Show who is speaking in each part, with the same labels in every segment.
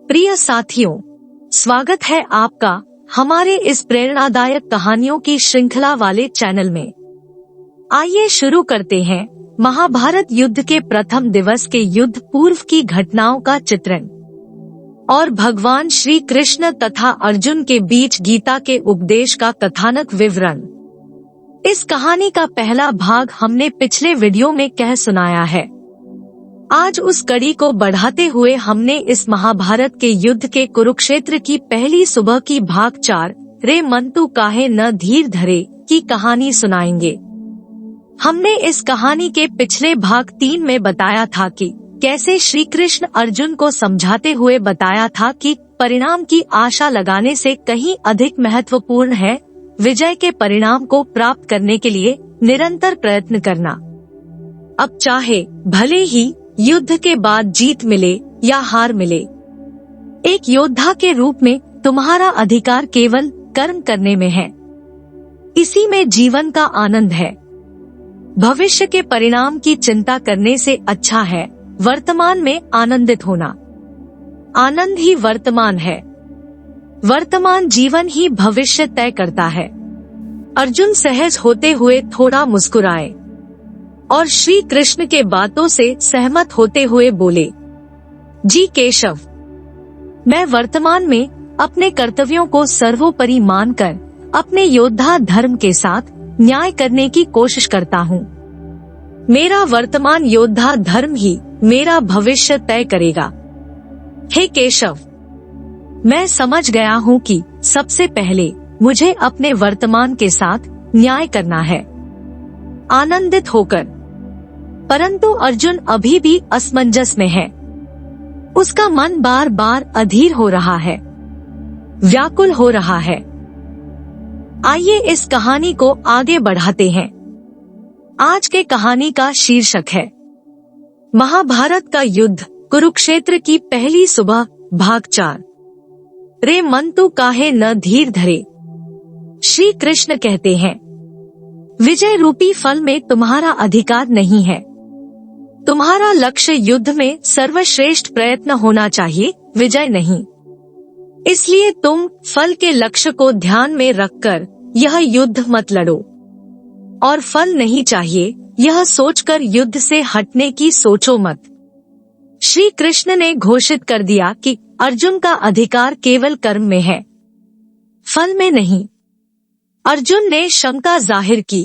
Speaker 1: प्रिय साथियों, स्वागत है आपका हमारे इस प्रेरणादायक कहानियों की श्रृंखला वाले चैनल में। आइए शुरू करते हैं महाभारत युद्ध के प्रथम दिवस के युद्ध पूर्व की घटनाओं का चित्रण और भगवान श्री कृष्ण तथा अर्जुन के बीच गीता के उपदेश का कथानक विवरण। इस कहानी का पहला भाग हमने पिछले वीडियो में कह सुनाया है। आज उस कड़ी को बढ़ाते हुए हमने इस महाभारत के युद्ध के कुरुक्षेत्र की पहली सुबह की भाग 4 रे मन तू काहे न धीर धरे की कहानी सुनाएंगे। हमने इस कहानी के पिछले भाग 3 में बताया था कि कैसे श्री कृष्ण अर्जुन को समझाते हुए बताया था कि परिणाम की आशा लगाने से कहीं अधिक महत्वपूर्ण है विजय के परिणाम को प्राप्त करने के लिए निरंतर प्रयत्न करना। अब चाहे भले ही युद्ध के बाद जीत मिले या हार मिले, एक योद्धा के रूप में तुम्हारा अधिकार केवल कर्म करने में है। इसी में जीवन का आनंद है। भविष्य के परिणाम की चिंता करने से अच्छा है वर्तमान में आनंदित होना। आनंद ही वर्तमान है। वर्तमान जीवन ही भविष्य तय करता है। अर्जुन सहज होते हुए थोड़ा मुस्कुराए और श्री कृष्ण के बातों से सहमत होते हुए बोले, जी केशव, मैं वर्तमान में अपने कर्तव्यों को सर्वोपरि मानकर अपने योद्धा धर्म के साथ न्याय करने की कोशिश करता हूँ। मेरा वर्तमान योद्धा धर्म ही मेरा भविष्य तय करेगा। हे केशव, मैं समझ गया हूँ कि सबसे पहले मुझे अपने वर्तमान के साथ न्याय करना है, आनंदित होकर। परंतु अर्जुन अभी भी असमंजस में है। उसका मन बार बार अधीर हो रहा है, व्याकुल हो रहा है। आइए इस कहानी को आगे बढ़ाते हैं। आज के कहानी का शीर्षक है महाभारत का युद्ध कुरुक्षेत्र की पहली सुबह भाग 4 रे मन तू काहे न धीर धरे। श्री कृष्ण कहते हैं, विजय रूपी फल में तुम्हारा अधिकार नहीं है। तुम्हारा लक्ष्य युद्ध में सर्वश्रेष्ठ प्रयत्न होना चाहिए, विजय नहीं। इसलिए तुम फल के लक्ष्य को ध्यान में रखकर यह युद्ध मत लड़ो। और फल नहीं चाहिए यह सोचकर युद्ध से हटने की सोचो मत। श्री कृष्ण ने घोषित कर दिया कि अर्जुन का अधिकार केवल कर्म में है, फल में नहीं। अर्जुन ने शंका जाहिर की,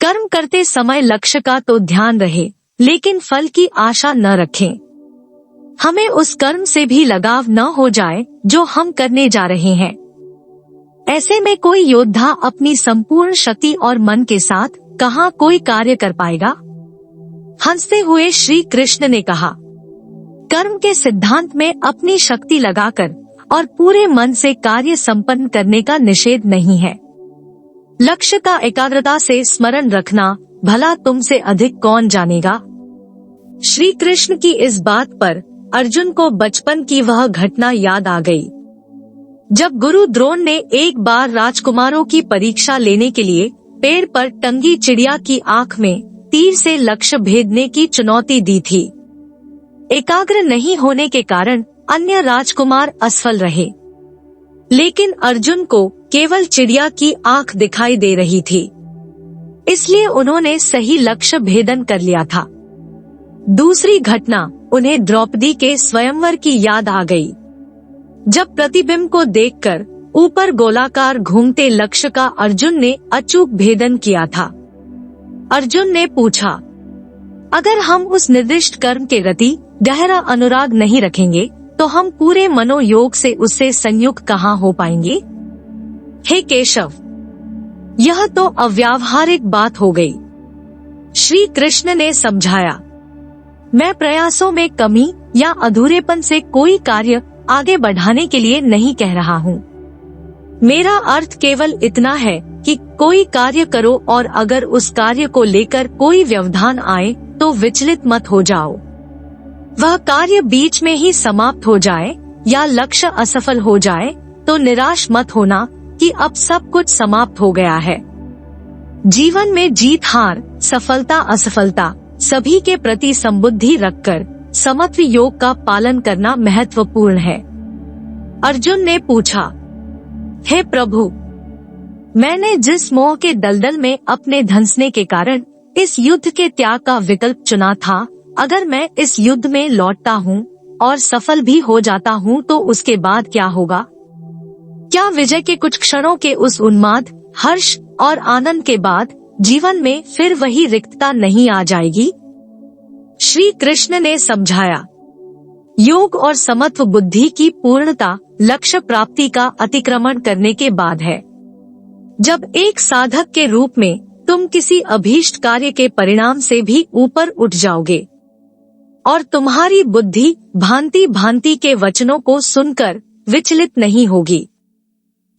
Speaker 1: कर्म करते समय लक्ष्य का तो ध्यान रहे लेकिन फल की आशा न रखें। हमें उस कर्म से भी लगाव न हो जाए जो हम करने जा रहे हैं। ऐसे में कोई योद्धा अपनी संपूर्ण शक्ति और मन के साथ कहाँ कोई कार्य कर पाएगा। हंसते हुए श्री कृष्ण ने कहा, कर्म के सिद्धांत में अपनी शक्ति लगाकर और पूरे मन से कार्य संपन्न करने का निषेध नहीं है। लक्ष्य का एकाग्रता से स्मरण रखना भला तुमसे अधिक कौन जानेगा। श्री कृष्ण की इस बात पर अर्जुन को बचपन की वह घटना याद आ गई, जब गुरु द्रोण ने एक बार राजकुमारों की परीक्षा लेने के लिए पेड़ पर टंगी चिड़िया की आंख में तीर से लक्ष्य भेदने की चुनौती दी थी। एकाग्र नहीं होने के कारण अन्य राजकुमार असफल रहे, लेकिन अर्जुन को केवल चिड़िया की आंख दिखाई दे रही थी, इसलिए उन्होंने सही लक्ष्य भेदन कर लिया था। दूसरी घटना उन्हें द्रौपदी के स्वयंवर की याद आ गई, जब प्रतिबिंब को देखकर ऊपर गोलाकार घूमते लक्ष्य का अर्जुन ने अचूक भेदन किया था। अर्जुन ने पूछा, अगर हम उस निर्दिष्ट कर्म के प्रति गहरा अनुराग नहीं रखेंगे तो हम पूरे मनोयोग से उससे संयुक्त कहाँ हो पाएंगे। हे केशव, यह तो अव्यावहारिक बात हो गई। श्री कृष्ण ने समझाया, मैं प्रयासों में कमी या अधूरेपन से कोई कार्य आगे बढ़ाने के लिए नहीं कह रहा हूँ। मेरा अर्थ केवल इतना है कि कोई कार्य करो और अगर उस कार्य को लेकर कोई व्यवधान आए तो विचलित मत हो जाओ। वह कार्य बीच में ही समाप्त हो जाए या लक्ष्य असफल हो जाए तो निराश मत होना कि अब सब कुछ समाप्त हो गया है। जीवन में जीत हार, सफलता असफलता सभी के प्रति संबुद्धि रखकर समत्व योग का पालन करना महत्वपूर्ण है। अर्जुन ने पूछा, हे प्रभु, मैंने जिस मोह के दलदल में अपने धंसने के कारण इस युद्ध के त्याग का विकल्प चुना था, अगर मैं इस युद्ध में लौटता हूँ और सफल भी हो जाता हूँ तो उसके बाद क्या होगा? क्या विजय के कुछ क्षणों के उस उन्माद, हर्ष और आनंद के बाद जीवन में फिर वही रिक्तता नहीं आ जाएगी? श्री कृष्ण ने समझाया, योग और समत्व बुद्धि की पूर्णता लक्ष्य प्राप्ति का अतिक्रमण करने के बाद है। जब एक साधक के रूप में तुम किसी अभीष्ट कार्य के परिणाम से भी ऊपर उठ जाओगे और तुम्हारी बुद्धि भांति भांति के वचनों को सुनकर विचलित नहीं होगी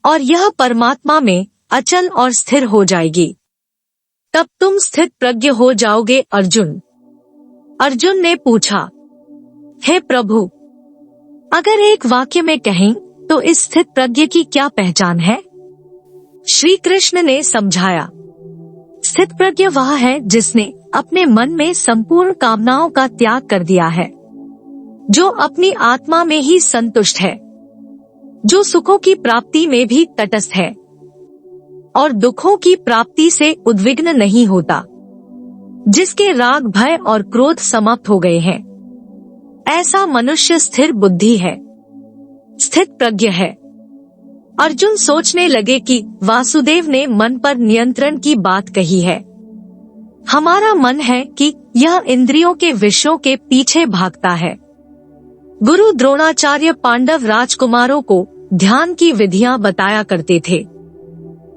Speaker 1: और यह परमात्मा में अचल और स्थिर हो जाएगी, तब तुम स्थित प्रज्ञ हो जाओगे। अर्जुन ने पूछा, हे प्रभु, अगर एक वाक्य में कहें तो इस स्थित प्रज्ञ की क्या पहचान है? श्री कृष्ण ने समझाया, स्थित प्रज्ञ वह है जिसने अपने मन में संपूर्ण कामनाओं का त्याग कर दिया है, जो अपनी आत्मा में ही संतुष्ट है, जो सुखों की प्राप्ति में भी तटस्थ है और दुखों की प्राप्ति से उद्विग्न नहीं होता, जिसके राग, भय और क्रोध समाप्त हो गए हैं। ऐसा मनुष्य स्थिर बुद्धि है, स्थित प्रज्ञ है। अर्जुन सोचने लगे कि वासुदेव ने मन पर नियंत्रण की बात कही है। हमारा मन है कि यह इंद्रियों के विषयों के पीछे भागता है। गुरु द्रोणाचार्य पांडव राजकुमारों को ध्यान की विधियां बताया करते थे।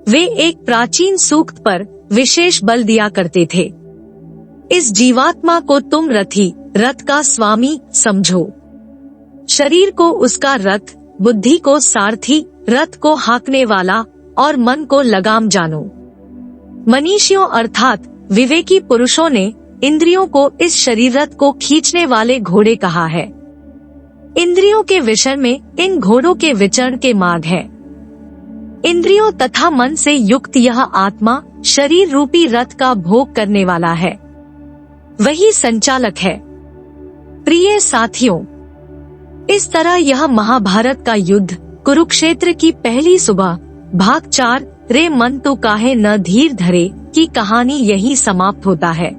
Speaker 1: वे एक प्राचीन सूक्त पर विशेष बल दिया करते थे। इस जीवात्मा को तुम रथ का स्वामी समझो, शरीर को उसका रथ, बुद्धि को सारथी, रथ को हाँकने वाला और मन को लगाम जानो। मनीषियों अर्थात विवेकी पुरुषों ने इंद्रियों को इस शरीर रथ को खींचने वाले घोड़े कहा है। इंद्रियों के विषय में इन घोड़ों के विचरण के मार्ग है। इंद्रियों तथा मन से युक्त यह आत्मा शरीर रूपी रथ का भोग करने वाला है, वही संचालक है। प्रिय साथियों, इस तरह यह महाभारत का युद्ध कुरुक्षेत्र की पहली सुबह भाग 4 रे मन तो काहे न धीर धरे की कहानी यही समाप्त होता है।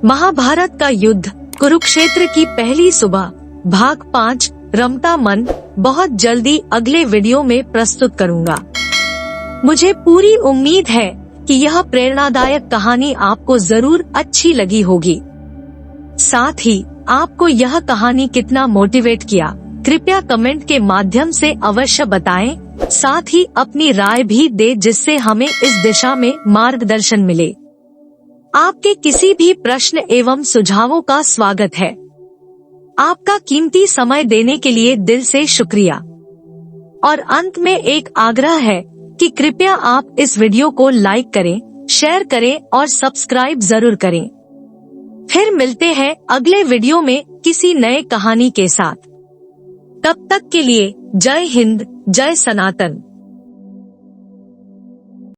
Speaker 1: महाभारत का युद्ध कुरुक्षेत्र की पहली सुबह भाग 5 रमता मन बहुत जल्दी अगले वीडियो में प्रस्तुत करूंगा। मुझे पूरी उम्मीद है कि यह प्रेरणादायक कहानी आपको जरूर अच्छी लगी होगी। साथ ही आपको यह कहानी कितना मोटिवेट किया, कृपया कमेंट के माध्यम से अवश्य बताएं। साथ ही अपनी राय भी दे जिससे हमें इस दिशा में मार्गदर्शन मिले। आपके किसी भी प्रश्न एवं सुझावों का स्वागत है। आपका कीमती समय देने के लिए दिल से शुक्रिया। और अंत में एक आग्रह है कि कृपया आप इस वीडियो को लाइक करें, शेयर करें और सब्सक्राइब जरूर करें। फिर मिलते हैं अगले वीडियो में किसी नए कहानी के साथ। तब तक के लिए जय हिंद, जय सनातन।